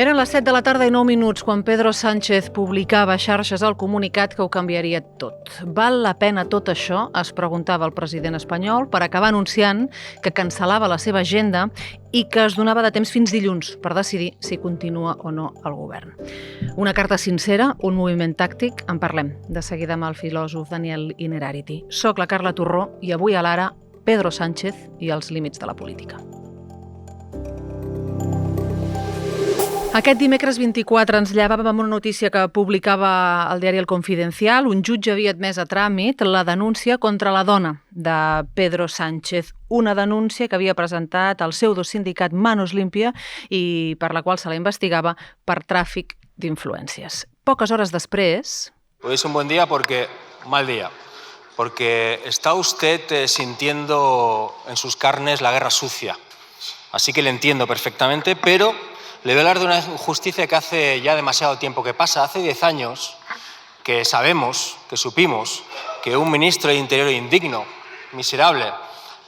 Eren les 7 de la tarda i 9 minuts quan Pedro Sánchez publicava a xarxes el comunicat que ho canviaria tot. Val la pena tot això? Es preguntava el president espanyol per acabar anunciant que cancel·lava la seva agenda i que es donava de temps fins dilluns per decidir si continua o no al govern. Una carta sincera, un moviment tàctic, en parlem de seguida amb el filòsof Daniel Innerarity. Soc la Carla Torró i avui a l'Ara, Pedro Sánchez i els límits de la política. Aquest dimecres 24 ens llevàvem amb una notícia que publicava el diari El Confidencial. Un jutge havia admès a tràmit la denúncia contra la dona de Pedro Sánchez, una denúncia que havia presentat el pseudosindicat Manos Limpia i per la qual se la investigava per tràfic d'influències. Poques hores després... Hoy es un buen día porque mal día, porque está usted sintiendo en sus carnes la guerra sucia. Así que le entiendo perfectamente, pero... Le voy a hablar de una injusticia que hace ya demasiado tiempo que pasa. Hace 10 años que supimos que un ministro de Interior indigno, miserable,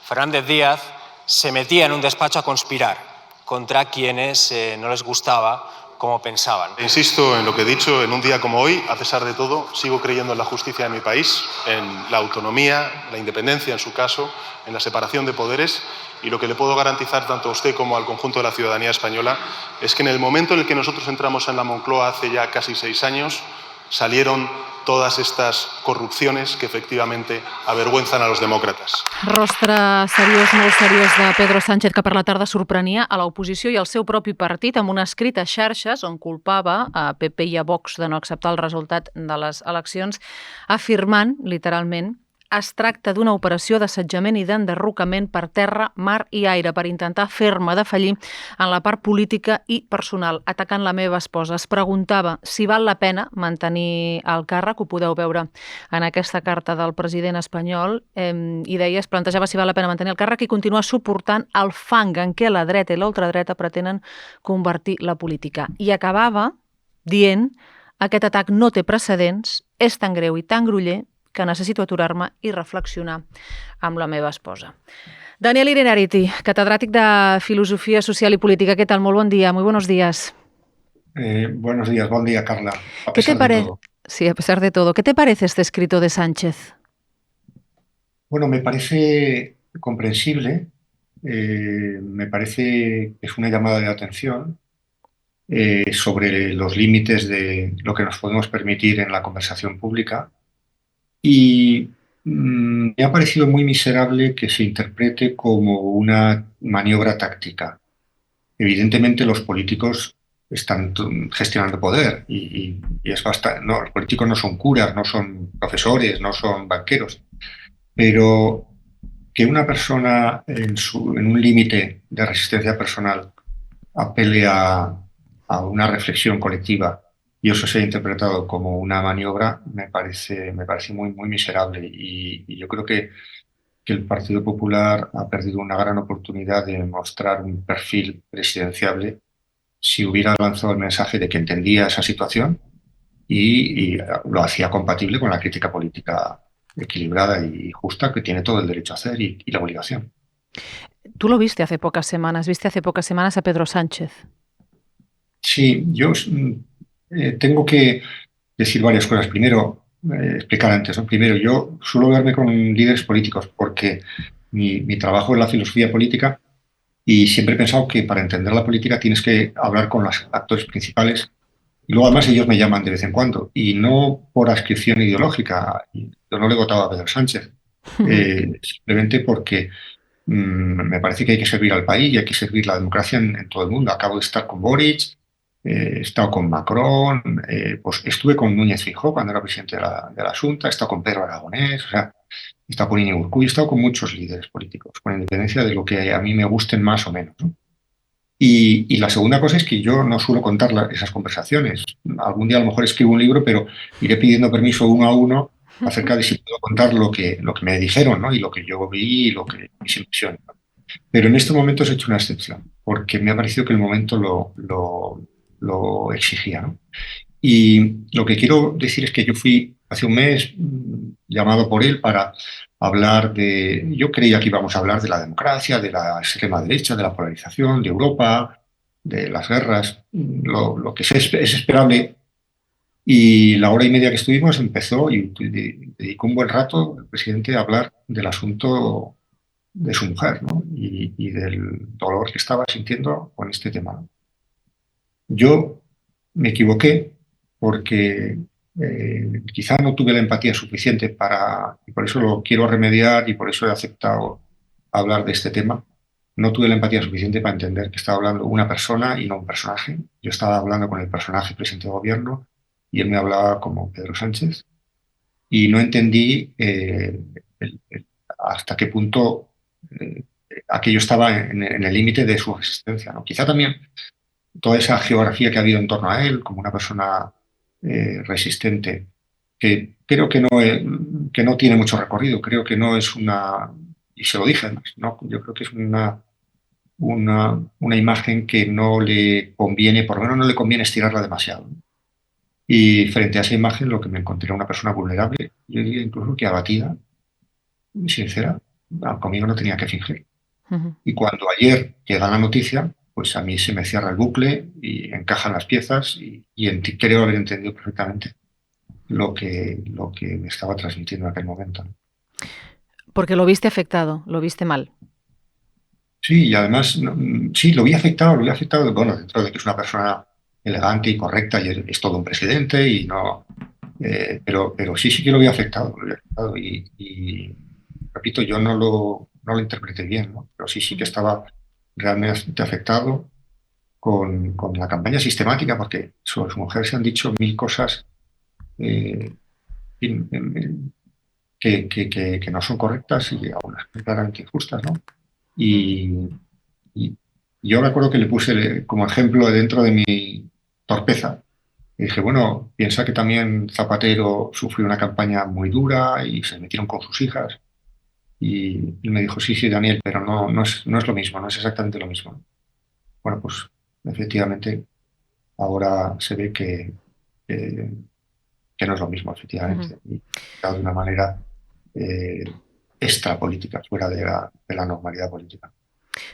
Fernández Díaz, se metía en un despacho a conspirar contra quienes no les gustaba como pensaban. Insisto en lo que he dicho, en un día como hoy, a pesar de todo, sigo creyendo en la justicia de mi país, en la autonomía, la independencia en su caso, en la separación de poderes, y lo que le puedo garantizar tanto a usted como al conjunto de la ciudadanía española es que en el momento en el que nosotros entramos en la Moncloa hace ya casi 6 años, salieron todas estas corrupciones que efectivamente avergüenzan a los demòcrates. Rostre seriós, molt seriós de Pedro Sánchez, que per la tarda sorprenia a l'oposició i al seu propi partit amb un escrit a xarxes on culpava a PP i a Vox de no acceptar el resultat de les eleccions, afirmant, literalment, es tracta d'una operació d'assetjament i d'enderrocament per terra, mar i aire per intentar fer-me defallir en la part política i personal, atacant la meva esposa. Es preguntava si val la pena mantenir el càrrec, ho podeu veure en aquesta carta del president espanyol, i deia, es plantejava si val la pena mantenir el càrrec i continuar suportant el fang en què la dreta i l'ultradreta pretenen convertir la política. I acabava dient, aquest atac no té precedents, és tan greu i tan groller que necessito aturar-me i reflexionar amb la meva esposa. Daniel Innerarity, catedràtic de Filosofia Social y Política. ¿Qué tal? Muy buen día, muy buenos días. Buenos días, buen día, Carla. ¿Qué te parece? Sí, a pesar de todo. ¿Qué te parece este escrito de Sánchez? Bueno, me parece comprensible, me parece que es una llamada de atención sobre los límites de lo que nos podemos permitir en la conversación pública. Y me ha parecido muy miserable que se interprete como una maniobra táctica. Evidentemente los políticos están gestionando poder y es bastante, no, los políticos no son curas, no son profesores, no son banqueros, pero que una persona en un límite de resistencia personal apele a una reflexión colectiva y eso se ha interpretado como una maniobra, me parece muy, muy miserable. Y yo creo que el Partido Popular ha perdido una gran oportunidad de mostrar un perfil presidenciable si hubiera lanzado el mensaje de que entendía esa situación y lo hacía compatible con la crítica política equilibrada y justa que tiene todo el derecho a hacer y la obligación. Tú lo viste hace pocas semanas a Pedro Sánchez. Sí, yo... tengo que decir varias cosas. Primero, explicar antes, ¿no? Primero, yo suelo verme con líderes políticos porque mi trabajo es la filosofía política y siempre he pensado que para entender la política tienes que hablar con los actores principales y luego además ellos me llaman de vez en cuando y no por adscripción ideológica. Yo no le he votado a Pedro Sánchez, simplemente porque me parece que hay que servir al país y hay que servir la democracia en todo el mundo. Acabo de estar con Boric, he estado con Macron, pues estuve con Núñez Feijóo cuando era presidente de la Xunta, he estado con Pedro Aragonés, o sea, he estado con Iñigo Urkullu, he estado con muchos líderes políticos, con independencia de lo que a mí me gusten más o menos, ¿no? Y la segunda cosa es que yo no suelo contar esas conversaciones. Algún día a lo mejor escribo un libro, pero iré pidiendo permiso uno a uno acerca de si puedo contar lo que me dijeron, ¿no? Y lo que yo vi y mis impresiones, ¿no? Pero en estos momentos he hecho una excepción, porque me ha parecido que el momento lo exigía, ¿no? Y lo que quiero decir es que yo fui hace un mes llamado por él para hablar yo creía que íbamos a hablar de la democracia, de la extrema derecha, de la polarización, de Europa, de las guerras, lo que es esperable. Y la hora y media que estuvimos empezó y dedicó un buen rato el presidente a hablar del asunto de su mujer, ¿no? Y del dolor que estaba sintiendo con este tema, ¿no? Yo me equivoqué porque quizá no tuve la empatía suficiente y por eso lo quiero remediar y por eso he aceptado hablar de este tema. No tuve la empatía suficiente para entender que estaba hablando una persona y no un personaje. Yo estaba hablando con el personaje presidente de gobierno y él me hablaba como Pedro Sánchez y no entendí hasta qué punto aquello estaba en el límite de su existencia, ¿no? Quizá también toda esa geografía que ha habido en torno a él, como una persona resistente, que creo que no tiene mucho recorrido, creo que no es y se lo dije, ¿no? Yo creo que es una imagen que no le conviene, por lo menos no le conviene estirarla demasiado, ¿no? Y frente a esa imagen lo que me encontré era una persona vulnerable, yo diría incluso que abatida, sincera, conmigo no tenía que fingir. Y cuando ayer llega la noticia, pues a mí se me cierra el bucle y encajan las piezas y creo haber entendido perfectamente lo que me estaba transmitiendo en aquel momento, ¿no? Porque lo viste afectado, lo viste mal. Sí, y además, sí, lo vi afectado, bueno, dentro de que es una persona elegante y correcta y es todo un presidente y no... pero sí que lo vi afectado, y repito, yo no lo interpreté bien, ¿no? Pero sí que estaba realmente afectado con la campaña sistemática, porque sobre su mujer se han dicho mil cosas que no son correctas y algunas claramente injustas, ¿no? Y yo recuerdo que le puse como ejemplo dentro de mi torpeza. Y dije, bueno, piensa que también Zapatero sufrió una campaña muy dura y se metieron con sus hijas. Y me dijo, sí, Daniel, pero no es lo mismo, no es exactamente lo mismo. Bueno, pues efectivamente ahora se ve que no es lo mismo, efectivamente. Y de una manera extra política, fuera de la normalidad política.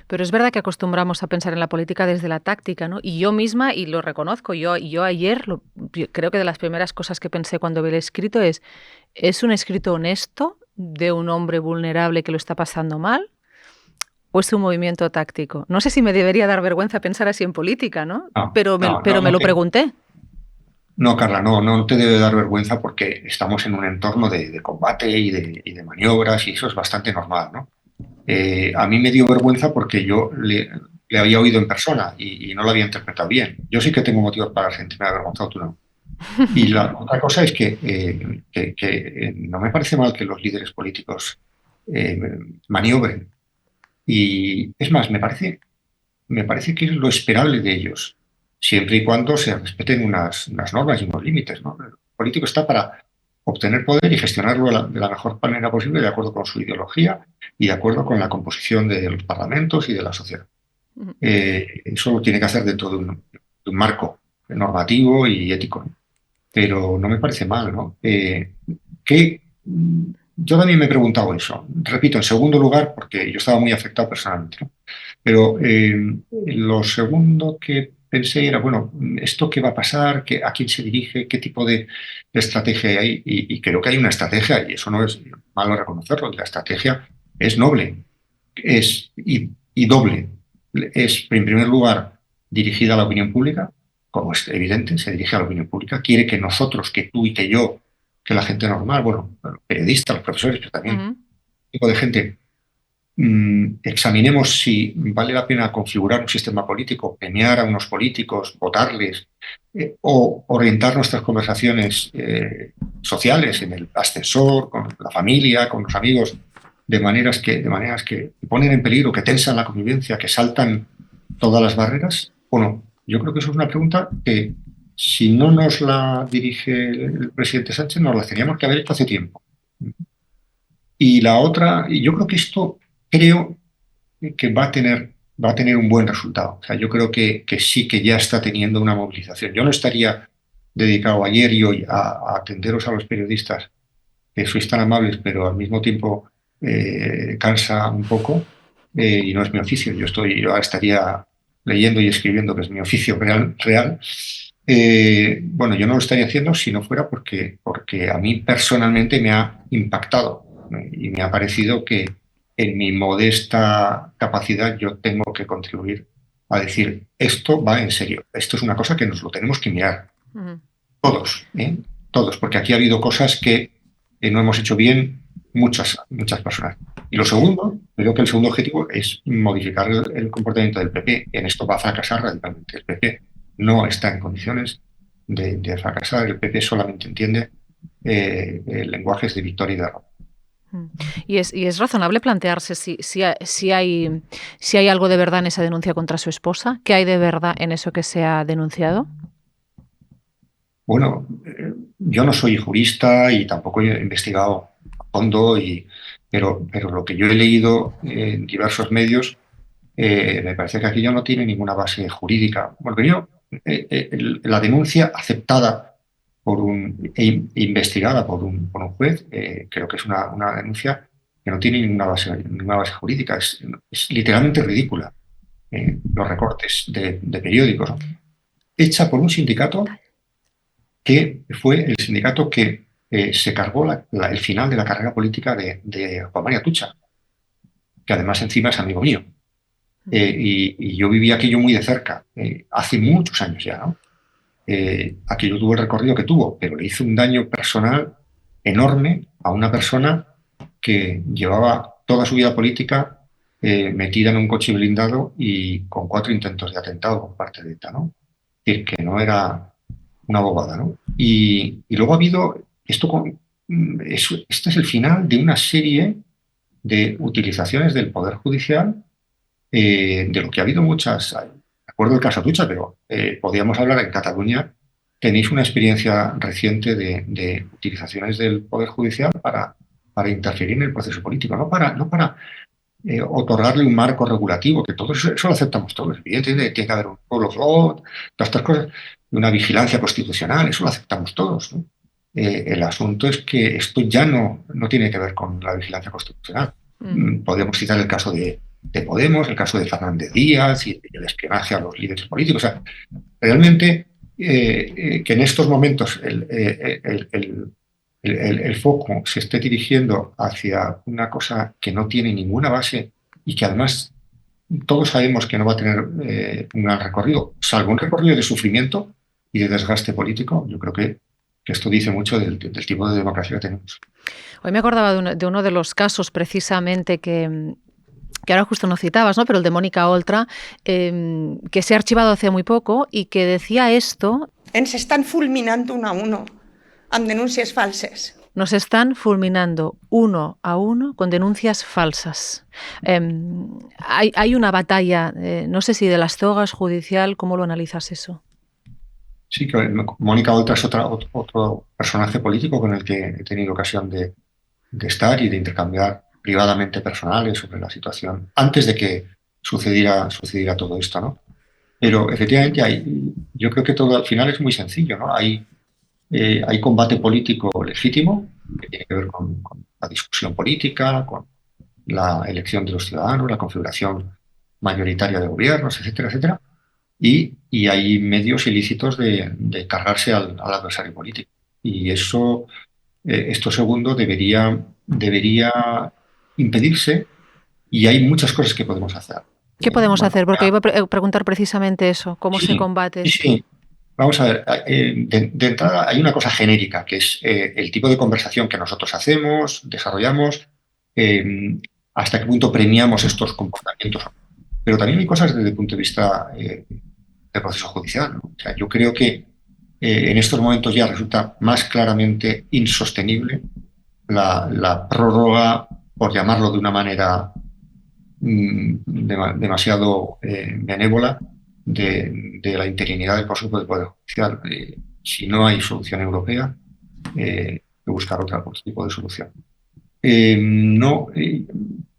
Pero es verdad que acostumbramos a pensar en la política desde la táctica, ¿no? Y yo misma, y lo reconozco, yo ayer creo que de las primeras cosas que pensé cuando vi el escrito ¿es un escrito honesto de un hombre vulnerable que lo está pasando mal? ¿O es un movimiento táctico? No sé si me debería dar vergüenza pensar así en política, ¿no? Pero me lo pregunté. No, Carla, no te debe dar vergüenza porque estamos en un entorno de combate y de maniobras y eso es bastante normal, ¿no? A mí me dio vergüenza porque yo le había oído en persona y no lo había interpretado bien. Yo sí que tengo motivos para sentirme avergonzado, tú no. Y la otra cosa es que no me parece mal que los líderes políticos maniobren. Y es más, me parece que es lo esperable de ellos, siempre y cuando se respeten unas normas y unos límites, ¿no? El político está para obtener poder y gestionarlo de la mejor manera posible, de acuerdo con su ideología y de acuerdo con la composición de los parlamentos y de la sociedad. Eso lo tiene que hacer dentro de un marco normativo y ético, ¿no? Pero no me parece mal, ¿no? Yo también me he preguntado eso. Repito, en segundo lugar, porque yo estaba muy afectado personalmente, ¿no? Pero lo segundo que pensé era, bueno, ¿esto qué va a pasar? ¿A quién se dirige? ¿Qué tipo de estrategia hay? Y creo que hay una estrategia, y eso no es malo reconocerlo. La estrategia es noble y doble. Es, en primer lugar, dirigida a la opinión pública, como es evidente, se dirige a la opinión pública, quiere que nosotros, que tú y que yo, que la gente normal, bueno, los periodistas, los profesores, pero también tipo de gente, examinemos si vale la pena configurar un sistema político, premiar a unos políticos, votarles, o orientar nuestras conversaciones sociales en el ascensor, con la familia, con los amigos, de maneras que ponen en peligro, que tensan la convivencia, que saltan todas las barreras, o no. Yo creo que eso es una pregunta que, si no nos la dirige el presidente Sánchez, nos la teníamos que haber hecho hace tiempo. Y la otra, y yo creo que esto va a tener un buen resultado. O sea, yo creo que sí que ya está teniendo una movilización. Yo no estaría dedicado ayer y hoy a atenderos a los periodistas, que sois tan amables, pero al mismo tiempo cansa un poco, y no es mi oficio. Yo estaría leyendo y escribiendo, que es mi oficio real, bueno, yo no lo estaría haciendo si no fuera porque a mí personalmente me ha impactado, ¿no? Y me ha parecido que en mi modesta capacidad yo tengo que contribuir a decir, esto va en serio, esto es una cosa que nos lo tenemos que mirar. Todos, todos, porque aquí ha habido cosas que no hemos hecho bien muchas personas. Y lo segundo, creo que el segundo objetivo es modificar el comportamiento del PP. En esto va a fracasar radicalmente. El PP no está en condiciones de fracasar. El PP solamente entiende lenguajes de victoria y de derrota. ¿Y es razonable plantearse si hay algo de verdad en esa denuncia contra su esposa? ¿Qué hay de verdad en eso que se ha denunciado? Bueno, yo no soy jurista y tampoco he investigado a fondo, pero lo que yo he leído en diversos medios me parece que aquello no tiene ninguna base jurídica. Bueno, la denuncia aceptada e investigada por un juez, creo que es una denuncia que no tiene ninguna base jurídica. Es literalmente ridícula. Los recortes de periódicos, ¿no? Hecha por un sindicato que fue el sindicato que se cargó el final de la carrera política de Juan María Atutxa, que además encima es amigo mío. Y yo viví aquello muy de cerca, hace muchos años ya, ¿no? Aquello tuvo el recorrido que tuvo, pero le hizo un daño personal enorme a una persona que llevaba toda su vida política metida en un coche blindado y con 4 intentos de atentado por parte de ETA, ¿no? Es decir, que no era una bobada, ¿no? Y luego ha habido este es el final de una serie de utilizaciones del Poder Judicial, de lo que ha habido muchas. Recuerdo el caso Atutxa, pero podríamos hablar en Cataluña. Tenéis una experiencia reciente de utilizaciones del Poder Judicial para interferir en el proceso político, no para otorgarle un marco regulativo, que todo eso lo aceptamos todos. Evidentemente tiene que haber un rule of law, todas estas cosas, una vigilancia constitucional, eso lo aceptamos todos, ¿no? El asunto es que esto ya no tiene que ver con la vigilancia constitucional. Podemos citar el caso de Podemos, el caso de Fernández Díaz y el espionaje a los líderes políticos. O sea, realmente que en estos momentos el foco se esté dirigiendo hacia una cosa que no tiene ninguna base y que además todos sabemos que no va a tener un gran recorrido, salvo un recorrido de sufrimiento y de desgaste político, yo creo que esto dice mucho del tipo de democracia que tenemos. Hoy me acordaba de uno de los casos precisamente que ahora justo no citabas, ¿no? Pero el de Mónica Oltra, que se ha archivado hace muy poco y que decía esto. Ens estan fulminant un a uno amb denúncies falses. Nos están fulminando uno a uno con denuncias falsas. Hay una batalla, no sé si de las togas judicial, ¿cómo lo analizas eso? Sí, que Mónica Oltra es otro personaje político con el que he tenido ocasión de estar y de intercambiar privadamente personales sobre la situación antes de que sucediera todo esto, ¿no? Pero efectivamente yo creo que todo al final es muy sencillo, ¿no? Hay combate político legítimo que tiene que ver con la discusión política, con la elección de los ciudadanos, la configuración mayoritaria de gobiernos, etcétera, etcétera. Y hay medios ilícitos de cargarse al adversario político. Y esto segundo debería impedirse, y hay muchas cosas que podemos hacer. ¿Qué podemos hacer? Porque iba a preguntar precisamente eso, ¿cómo se combate? Sí. Vamos a ver, de entrada hay una cosa genérica, que es el tipo de conversación que nosotros hacemos, desarrollamos, hasta qué punto premiamos estos comportamientos. Pero también hay cosas desde el punto de vista del proceso judicial, ¿no? O sea, yo creo que en estos momentos ya resulta más claramente insostenible la prórroga, por llamarlo de una manera demasiado benévola, de la interinidad del proceso del Poder Judicial. Si no hay solución europea, hay que buscar otro tipo de solución.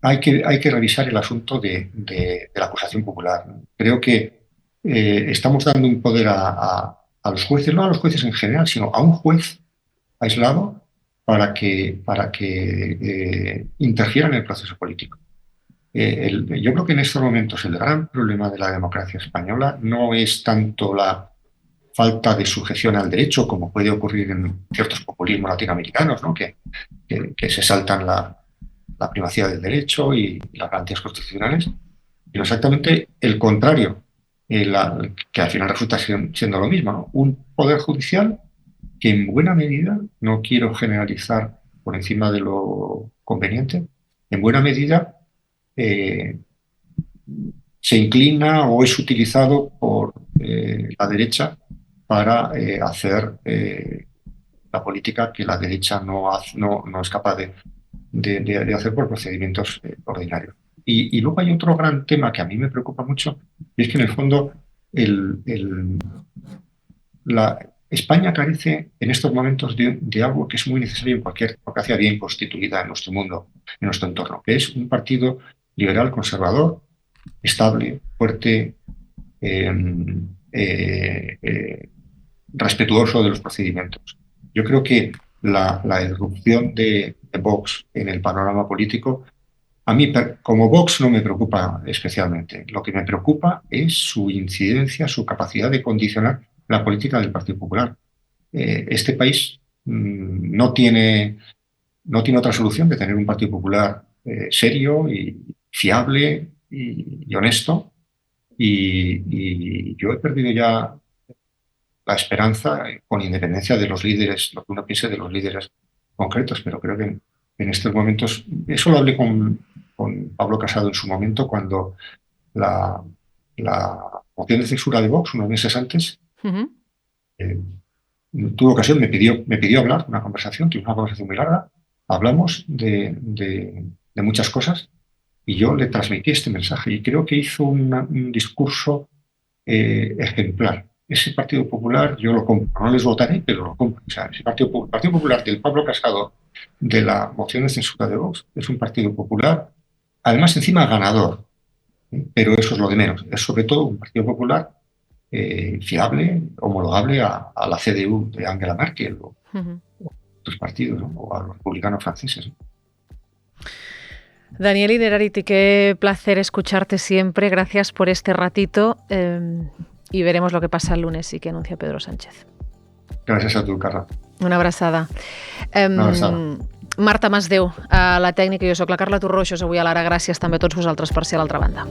Hay que revisar el asunto de la acusación popular. Creo que estamos dando un poder a los jueces, no a los jueces en general, sino a un juez aislado para que interfiera en el proceso político. Yo creo que en estos momentos el gran problema de la democracia española no es tanto la falta de sujeción al derecho, como puede ocurrir en ciertos populismos latinoamericanos, ¿no? que se saltan la primacía del derecho y las garantías constitucionales, sino exactamente el contrario, que al final resulta siendo lo mismo, ¿no? Un poder judicial que en buena medida, no quiero generalizar por encima de lo conveniente, en buena medida se inclina o es utilizado por la derecha para hacer la política que la derecha no es capaz de hacer por procedimientos ordinarios. Y luego hay otro gran tema que a mí me preocupa mucho, y es que en el fondo España carece en estos momentos de algo que es muy necesario en cualquier democracia bien constituida en nuestro mundo, en nuestro entorno, que es un partido liberal conservador, estable, fuerte, respetuoso de los procedimientos. Yo creo que la irrupción de Vox en el panorama político, a mí como Vox no me preocupa especialmente. Lo que me preocupa es su incidencia, su capacidad de condicionar la política del Partido Popular. Este país no tiene otra solución que tener un Partido Popular serio y fiable y honesto. Y yo he perdido ya la esperanza, con independencia de los líderes, lo que uno piense de los líderes concretos, pero creo que en estos momentos, eso lo hablé con Pablo Casado en su momento, cuando la moción de censura de Vox, unos meses antes, tuve ocasión, me pidió hablar, tuvimos una conversación muy larga, hablamos de muchas cosas, y yo le transmití este mensaje, y creo que hizo un discurso ejemplar. Ese Partido Popular yo lo compro, no les votaré, pero lo compro. O sea, ese Partido Popular del Pablo Casado, de la moción de censura de Vox, es un Partido Popular, además encima ganador, pero eso es lo de menos. Es sobre todo un Partido Popular fiable, homologable a la CDU de Angela Merkel o otros partidos, ¿no? O a los republicanos franceses, ¿no? Daniel Innerarity, qué placer escucharte siempre. Gracias por este ratito y veremos lo que pasa el lunes y que anuncia Pedro Sánchez. Gràcies a tu, Carla. Una abraçada. Una abraçada. Marta Masdeu, a la tècnica, jo sóc la Carla Torroixos, avui a l'Ara. Gràcies també a tots vosaltres per ser a l'altra banda.